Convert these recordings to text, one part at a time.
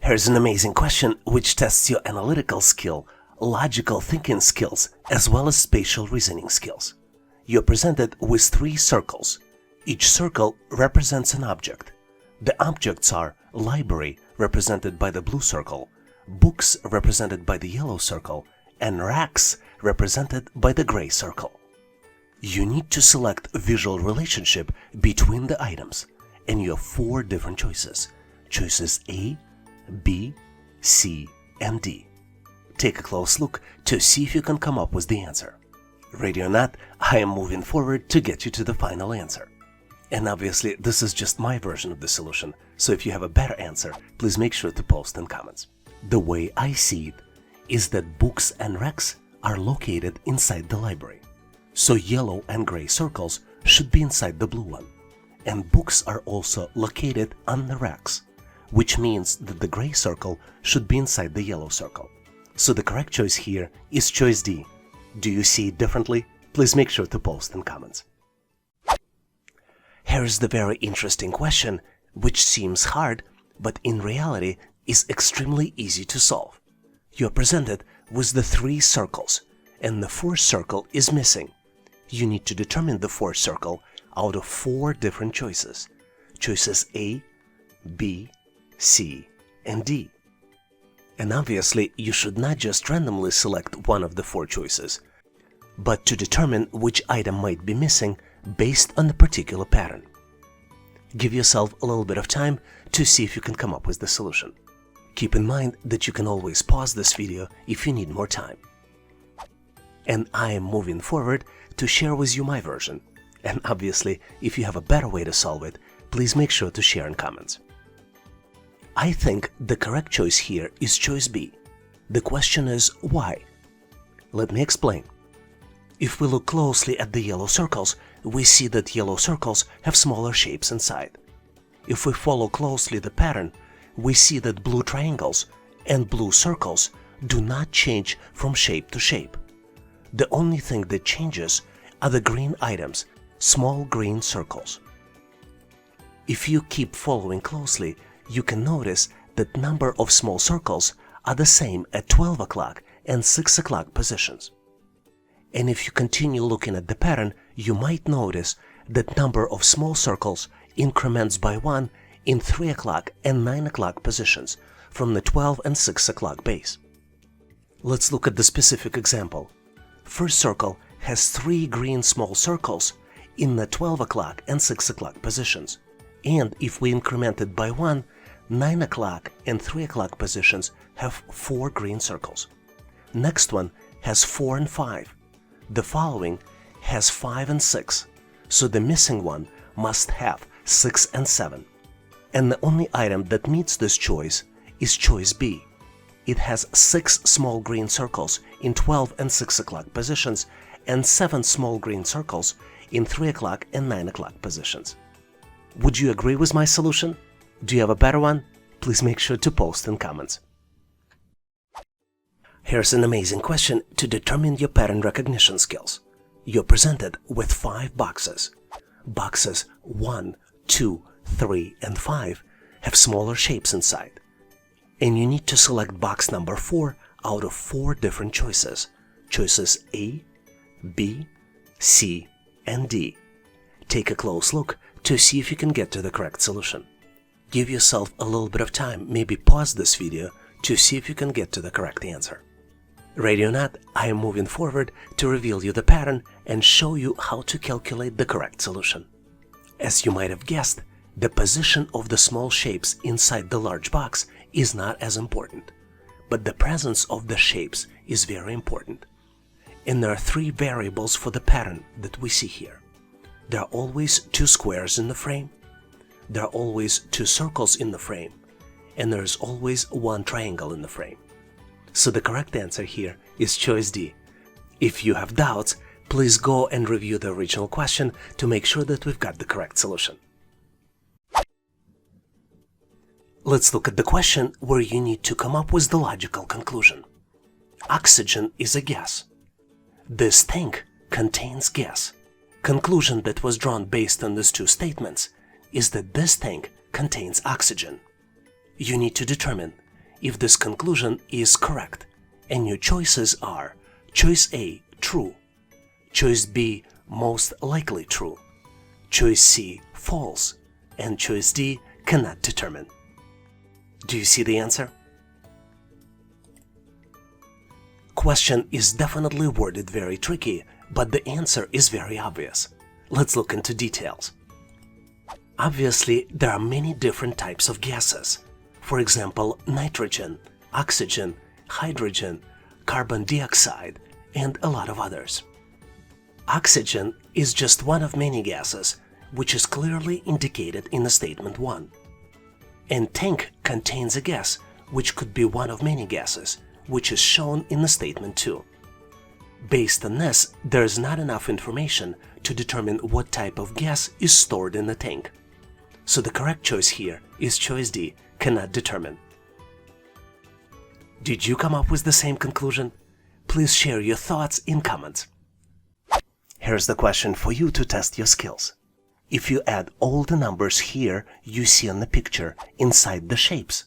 Here's an amazing question which tests your analytical skill, logical thinking skills, as well as spatial reasoning skills. You're presented with 3 circles. Each circle represents an object. The objects are library, represented by the blue circle, books, represented by the yellow circle, and racks, represented by the gray circle. You need to select a visual relationship between the items, and you have 4 different choices. Choices A, B, C, and D. Take a close look to see if you can come up with the answer. Ready or not, I am moving forward to get you to the final answer. And obviously, this is just my version of the solution, so if you have a better answer, please make sure to post in comments. The way I see it is that books and racks are located inside the library. So yellow and gray circles should be inside the blue one. And books are also located on the racks, which means that the gray circle should be inside the yellow circle. So the correct choice here is choice D. Do you see it differently? Please make sure to post in comments. Here's the very interesting question, which seems hard, but in reality is extremely easy to solve. You're presented with the 3 circles, and the 4th circle is missing. You need to determine the 4th circle out of 4 different choices. Choices A, B, C, and D. And obviously, you should not just randomly select one of the 4 choices, but to determine which item might be missing based on the particular pattern. Give yourself a little bit of time to see if you can come up with the solution. Keep in mind that you can always pause this video if you need more time. And I am moving forward to share with you my version. And obviously, if you have a better way to solve it, please make sure to share in comments. I think the correct choice here is choice B. The question is why? Let me explain. If we look closely at the yellow circles, we see that yellow circles have smaller shapes inside. If we follow closely the pattern, we see that blue triangles and blue circles do not change from shape to shape. The only thing that changes are the green items, small green circles. If you keep following closely, you can notice that number of small circles are the same at 12 o'clock and 6 o'clock positions. And if you continue looking at the pattern, you might notice that number of small circles increments by 1 in 3 o'clock and 9 o'clock positions from the 12 and 6 o'clock base. Let's look at the specific example. First circle has 3 green small circles in the 12 o'clock and 6 o'clock positions. And if we increment it by 1, 9 o'clock and 3 o'clock positions have 4 green circles. Next one has 4 and 5. The following has 5 and 6, so the missing one must have 6 and 7. And the only item that meets this choice is choice B. It has 6 small green circles in 12 and 6 o'clock positions and 7 small green circles in 3 o'clock and 9 o'clock positions. Would you agree with my solution? Do you have a better one? Please make sure to post in comments. Here's an amazing question to determine your pattern recognition skills. You're presented with 5 boxes. Boxes 1, 2, 3, and 5 have smaller shapes inside. And you need to select box number 4 out of 4 different choices. Choices A, B, C, and D. Take a close look to see if you can get to the correct solution. Give yourself a little bit of time, maybe pause this video to see if you can get to the correct answer. Ready or not, I am moving forward to reveal you the pattern and show you how to calculate the correct solution. As you might have guessed, the position of the small shapes inside the large box is not as important, but the presence of the shapes is very important. And there are 3 variables for the pattern that we see here. There are always 2 squares in the frame, there are always 2 circles in the frame, and there is always 1 triangle in the frame. So the correct answer here is choice D. If you have doubts, please go and review the original question to make sure that we've got the correct solution. Let's look at the question where you need to come up with the logical conclusion. Oxygen is a gas. This tank contains gas. Conclusion that was drawn based on these 2 statements is that this tank contains oxygen. You need to determine if this conclusion is correct, and your choices are choice A, true, choice B, most likely true, choice C, false, and choice D, cannot determine. Do you see the answer? Question is definitely worded very tricky, but the answer is very obvious. Let's look into details. Obviously, there are many different types of gases. For example, nitrogen, oxygen, hydrogen, carbon dioxide, and a lot of others. Oxygen is just one of many gases, which is clearly indicated in the statement 1. And tank contains a gas, which could be one of many gases, which is shown in the statement 2. Based on this, there is not enough information to determine what type of gas is stored in the tank. So the correct choice here is choice D, cannot determine. Did you come up with the same conclusion? Please share your thoughts in comments. Here's the question for you to test your skills. If you add all the numbers here you see on the picture inside the shapes,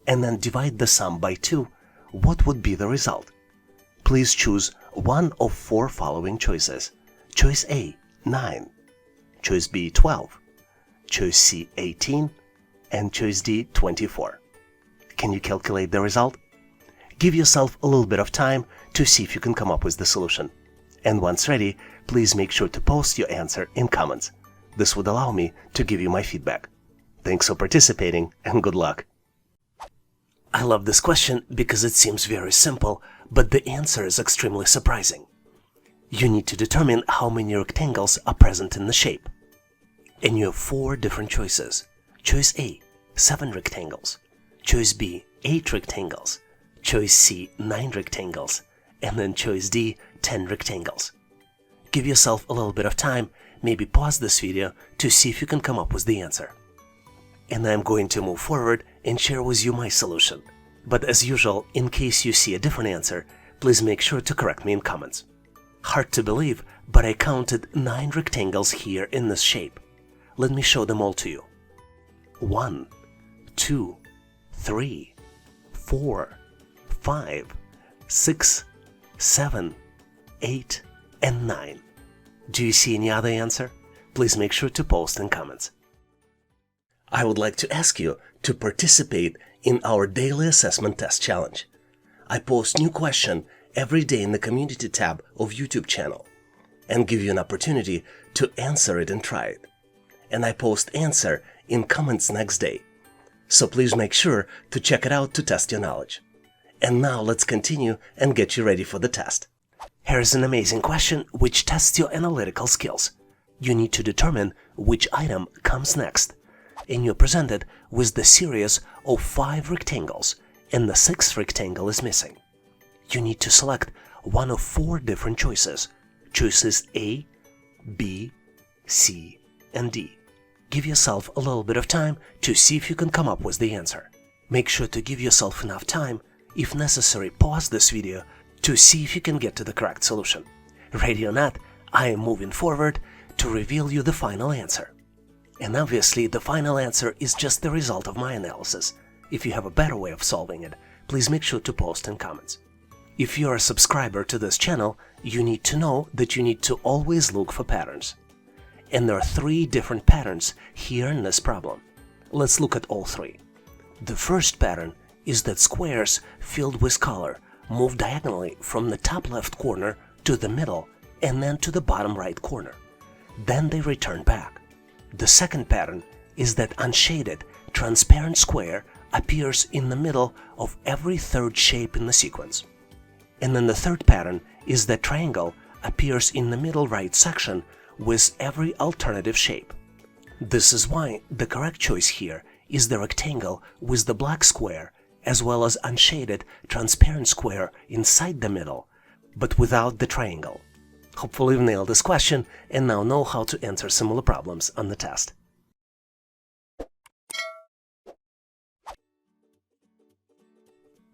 and then divide the sum by 2, what would be the result? Please choose one of 4 following choices. Choice A, 9, choice B, 12, choice C, 18, and choice D, 24. Can you calculate the result? Give yourself a little bit of time to see if you can come up with the solution. And once ready, please make sure to post your answer in comments. This would allow me to give you my feedback. Thanks for participating and good luck. I love this question because it seems very simple, but the answer is extremely surprising. You need to determine how many rectangles are present in the shape. And you have 4 different choices. Choice A, 7 rectangles. Choice B, 8 rectangles. Choice C, 9 rectangles. And then choice D, 10 rectangles. Give yourself a little bit of time, maybe pause this video to see if you can come up with the answer. And I'm going to move forward and share with you my solution. But as usual, in case you see a different answer, please make sure to correct me in comments. Hard to believe, but I counted 9 rectangles here in this shape. Let me show them all to you. 1, 2, 3, 4, 5, 6, 7, 8, and 9. Do you see any other answer? Please make sure to post in comments. I would like to ask you to participate in our daily assessment test challenge. I post new question every day in the community tab of YouTube channel and give you an opportunity to answer it and try it. And I post answer in comments next day. So please make sure to check it out to test your knowledge. And now let's continue and get you ready for the test. Here's an amazing question which tests your analytical skills. You need to determine which item comes next. And you're presented with the series of 5 rectangles, and the 6th rectangle is missing. You need to select one of 4 different choices. Choices A, B, C, and D. Give yourself a little bit of time to see if you can come up with the answer. Make sure to give yourself enough time. If necessary, pause this video to see if you can get to the correct solution. Ready or not, I am moving forward to reveal you the final answer. And obviously, the final answer is just the result of my analysis. If you have a better way of solving it, please make sure to post in comments. If you are a subscriber to this channel, you need to know that you need to always look for patterns. And there are 3 different patterns here in this problem. Let's look at all 3. The first pattern is that squares filled with color move diagonally from the top left corner to the middle and then to the bottom right corner. Then they return back. The second pattern is that unshaded, transparent square appears in the middle of every 3rd shape in the sequence. And then the third pattern is that triangle appears in the middle right section with every alternative shape. This is why the correct choice here is the rectangle with the black square as well as unshaded, transparent square inside the middle, but without the triangle. Hopefully you've nailed this question and now know how to answer similar problems on the test.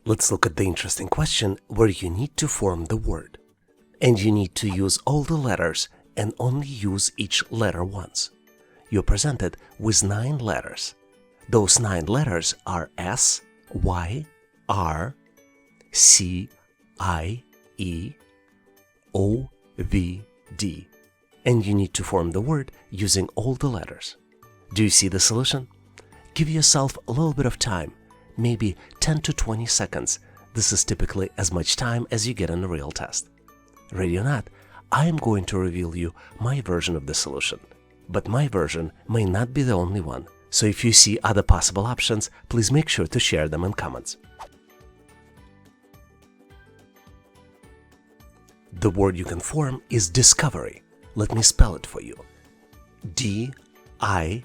Let's look at the interesting question where you need to form the word. And you need to use all the letters and only use each letter once. You're presented with 9 letters. Those 9 letters are S, Y, R C I E O V D. And you need to form the word using all the letters. Do you see the solution? Give yourself a little bit of time, maybe 10 to 20 seconds. This is typically as much time as you get in a real test. Ready or not, I am going to reveal you my version of the solution. But my version may not be the only one, so if you see other possible options, please make sure to share them in comments. The word you can form is discovery. Let me spell it for you. D-I-S-C-O-V-E-R-Y.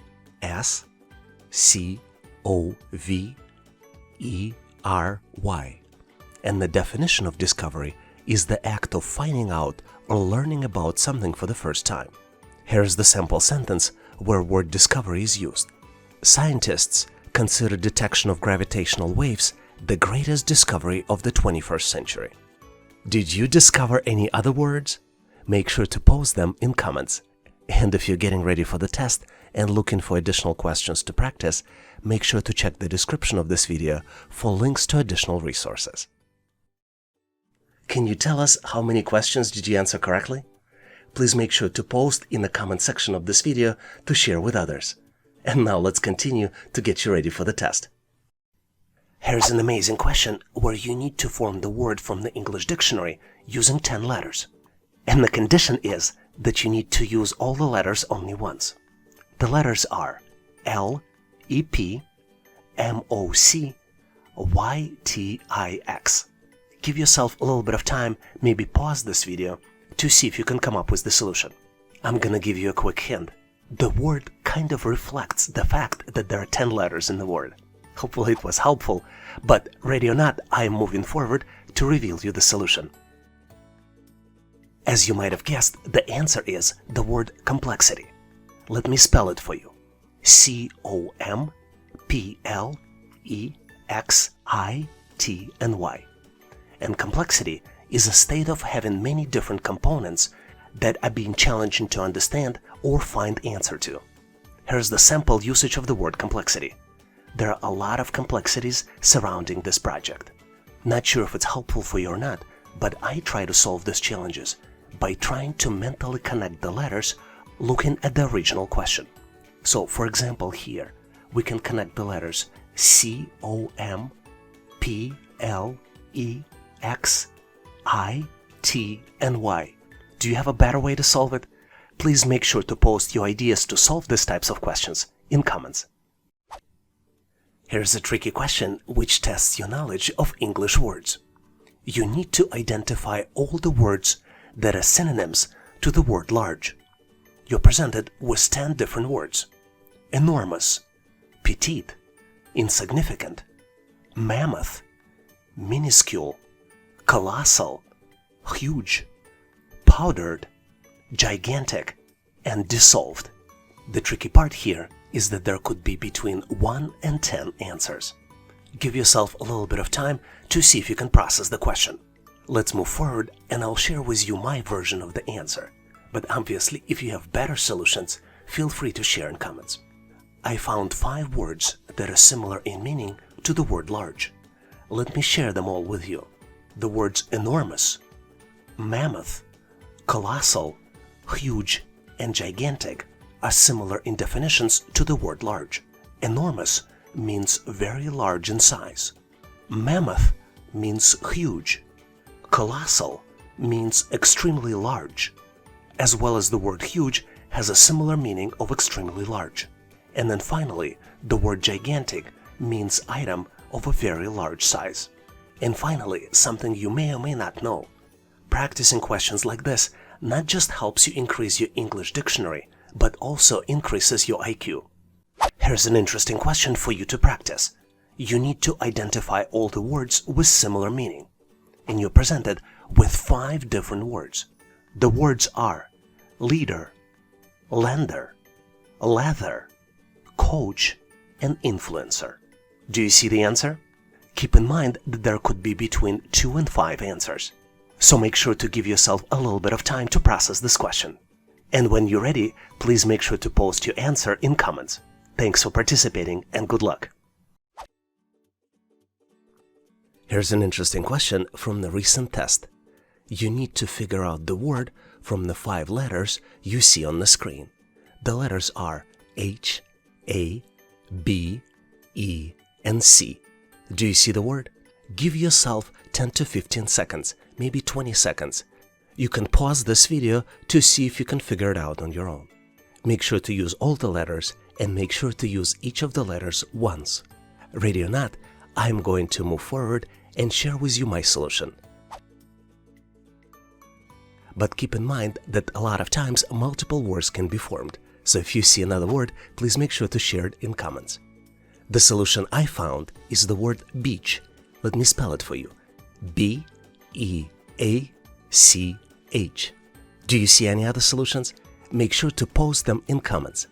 And the definition of discovery is the act of finding out or learning about something for the first time. Here's the sample sentence where word discovery is used. Scientists consider detection of gravitational waves the greatest discovery of the 21st century. Did you discover any other words? Make sure to post them in comments. And if you're getting ready for the test and looking for additional questions to practice, make sure to check the description of this video for links to additional resources. Can you tell us how many questions did you answer correctly? Please make sure to post in the comment section of this video to share with others. And now let's continue to get you ready for the test. Here's an amazing question where you need to form the word from the English dictionary using 10 letters. And the condition is that you need to use all the letters only once. The letters are L, E, P, M, O, C, Y, T, I, X. Give yourself a little bit of time, maybe pause this video, to see if you can come up with the solution. I'm gonna give you a quick hint. The word kind of reflects the fact that there are 10 letters in the word. Hopefully it was helpful, but ready or not, I am moving forward to reveal you the solution. As you might have guessed, the answer is the word complexity. Let me spell it for you. C-O-M-P-L-E-X-I-T-N-Y. And complexity is a state of having many different components that are being challenging to understand or find answer to. Here's the sample usage of the word complexity. There are a lot of complexities surrounding this project. Not sure if it's helpful for you or not, but I try to solve these challenges by trying to mentally connect the letters looking at the original question. So, for example, here, we can connect the letters C-O-M-P-L-E-X-I-T-N-Y. Do you have a better way to solve it? Please make sure to post your ideas to solve these types of questions in comments. Here's a tricky question which tests your knowledge of English words. You need to identify all the words that are synonyms to the word large. You're presented with 10 different words: enormous, petite, insignificant, mammoth, minuscule, colossal, huge, powdered, gigantic, and dissolved. The tricky part here is that there could be between 1 and 10 answers. Give yourself a little bit of time to see if you can process the question. Let's move forward and I'll share with you my version of the answer. But obviously, if you have better solutions, feel free to share in comments. I found 5 words that are similar in meaning to the word large. Let me share them all with you. The words enormous, mammoth, colossal, huge, and gigantic are similar in definitions to the word large. Enormous means very large in size. Mammoth means huge. Colossal means extremely large, as well as the word huge has a similar meaning of extremely large. And then finally, the word gigantic means item of a very large size. And finally, something you may or may not know. Practicing questions like this not just helps you increase your English dictionary, but also increases your IQ. Here's an interesting question for you to practice. You need to identify all the words with similar meaning. And you're presented with 5 different words. The words are leader, lender, leather, coach, and influencer. Do you see the answer? Keep in mind that there could be between 2 and 5 answers. So make sure to give yourself a little bit of time to process this question. And when you're ready, please make sure to post your answer in comments. Thanks for participating and good luck. Here's an interesting question from the recent test. You need to figure out the word from the 5 letters you see on the screen. The letters are H, A, B, E, and C. Do you see the word? Give yourself 10 to 15 seconds, maybe 20 seconds. You can pause this video to see if you can figure it out on your own. Make sure to use all the letters and make sure to use each of the letters once. Ready or not, I'm going to move forward and share with you my solution. But keep in mind that a lot of times multiple words can be formed, so if you see another word, please make sure to share it in comments. The solution I found is the word beach. Let me spell it for you. B-E-A-C-H. Do you see any other solutions? Make sure to post them in comments.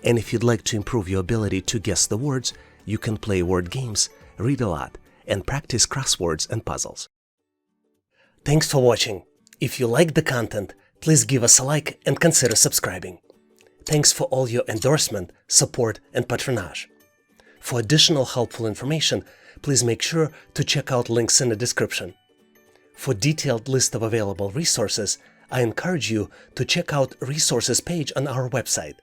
And if you'd like to improve your ability to guess the words, you can play word games, read a lot, and practice crosswords and puzzles. Thanks for watching. If you liked the content, please give us a like and consider subscribing. Thanks for all your endorsement, support, and patronage. For additional helpful information, please make sure to check out links in the description. For detailed list of available resources, I encourage you to check out resources page on our website,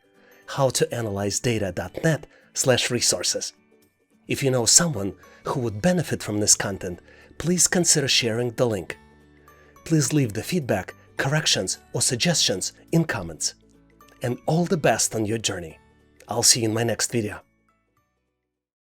howtoanalyzedata.net/resources. If you know someone who would benefit from this content, please consider sharing the link. Please leave the feedback, corrections, or suggestions in comments. And all the best on your journey. I'll see you in my next video.